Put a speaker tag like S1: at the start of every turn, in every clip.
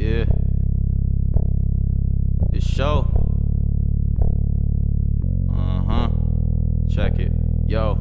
S1: Yeah. This show. Check it. Yo.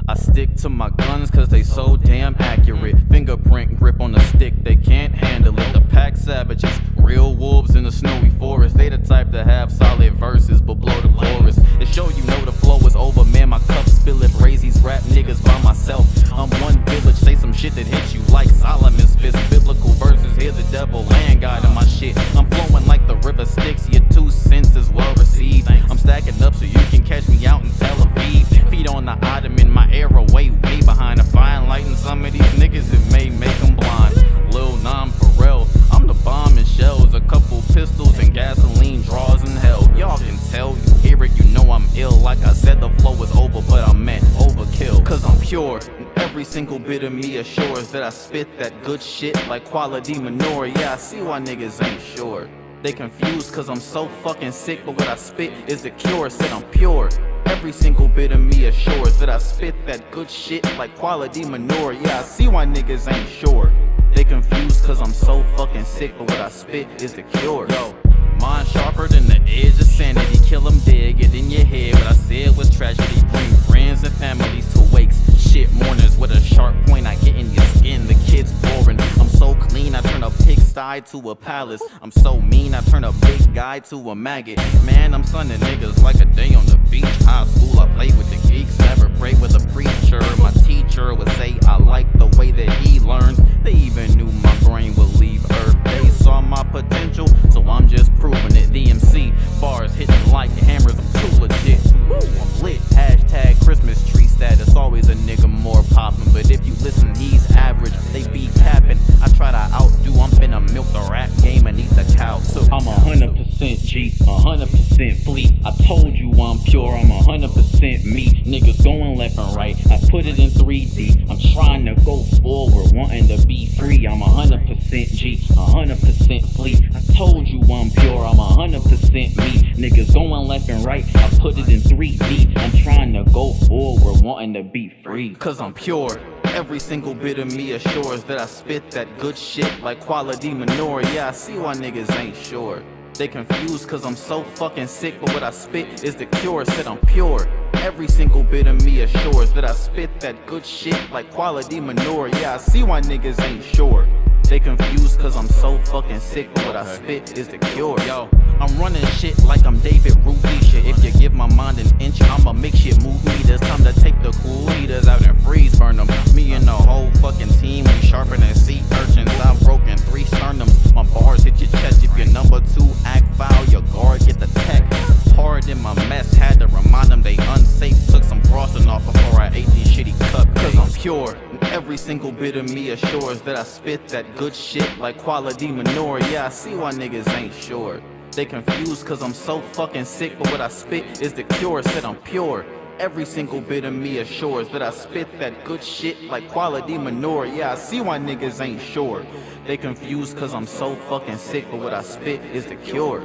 S1: I stick to my guns cause they so damn accurate. Fingerprint grip on the stick, they can't handle it. The pack savages, real wolves in the snowy forest. They the type to have solid verses but blow the chorus. It show you know the flow is over, man, my cup spill it. Raise these rap niggas by myself. I'm one village, say some shit that hits you like Solomon's fist. Biblical verses, hear the devil land God in my shit. I'm flowing like the river Styx, your 2 cents is well received. I'm stacking up so you can catch me out in Tel Aviv. Feet on the ottoman, my arrow way behind. If I enlighten some of these niggas, it may make them blind. Lil Nam Pharrell, I'm the bomb and shells, a couple pistols and gasoline draws in hell. Y'all can tell, you hear it, you know I'm ill. Like I said, the flow is over, but I meant overkill. Cause I'm pure, and every single bit of me assures that I spit that good shit like quality manure. Yeah, I see why niggas ain't sure. They confused cause I'm so fucking sick, but what I spit is the cure. Said I'm pure. Every single bit of me assures that I spit that good shit like quality manure. Yeah, I see why niggas ain't sure. They confused cause I'm so fucking sick, but what I spit is the cure. Yo, mind sharper than the edge of sanity. Kill them dead, get in your head. What I said was tragedy. Bring friends and families to wakes. Shit mourners with a sharp point I get in your skin. The kids boring. I'm so clean, I turn a pigsty to a palace. I'm so mean, I turn a big guy to a maggot. Man, I'm sunning niggas like a day on the beach. High school, I played with the geeks. Never prayed with a preacher. My teacher would say I like the way that he learns. They even knew my brain would leave Earth. They saw my potential, so I'm just proving it. DMC bars hitting like hammers. I'm too legit. Woo, I'm lit. Hashtag Christmas tree status. Always a nigga more poppin', but if you listen, he's average. They be capping. I try to outdo. I'm finna milk the rap game and eat the cow. So I'm 100% G, 100% fleet. I told you I'm pure. I'm 100% me. Niggas going left and right. I put it in 3D. I'm trying to go forward, wanting to be free. I'm 100% G, 100% fleet. I told you I'm pure. I'm 100% me. Niggas going left and right. I put it in 3D. I'm trying to go forward, wanting to be free. Cause I'm pure. Every single bit of me assures that I spit that good shit like quality manure. Yeah, I see why niggas ain't sure. They confused cause I'm so fucking sick, but what I spit is the cure. Said I'm pure. Every single bit of me assures that I spit that good shit like quality manure. Yeah, I see why niggas ain't sure. They confused cause I'm so fucking sick, but what I spit is the cure. Yo, I'm running shit like I'm David Rudisha. If you give my mind an inch, I'ma make shit move meters. Time to take the cool leaders out and freeze burn them. Me and the whole fucking team, we sharper than sea urchins. I've broken 3 sternums. My bars hit your chest. If you're number 2, act foul, your guard get the tech. Hard in my mess, had to remind them they unsafe. Took some frosting off before I ate these shitty cupcakes. Cause I'm pure, and every single bit of me assures that I spit that good shit like quality manure. Yeah, I see why niggas ain't sure. They confused cause I'm so fucking sick, but what I spit is the cure. Said I'm pure. Every single bit of me assures that I spit that good shit like quality manure. Yeah, I see why niggas ain't sure. They confused cause I'm so fucking sick, but what I spit is the cure.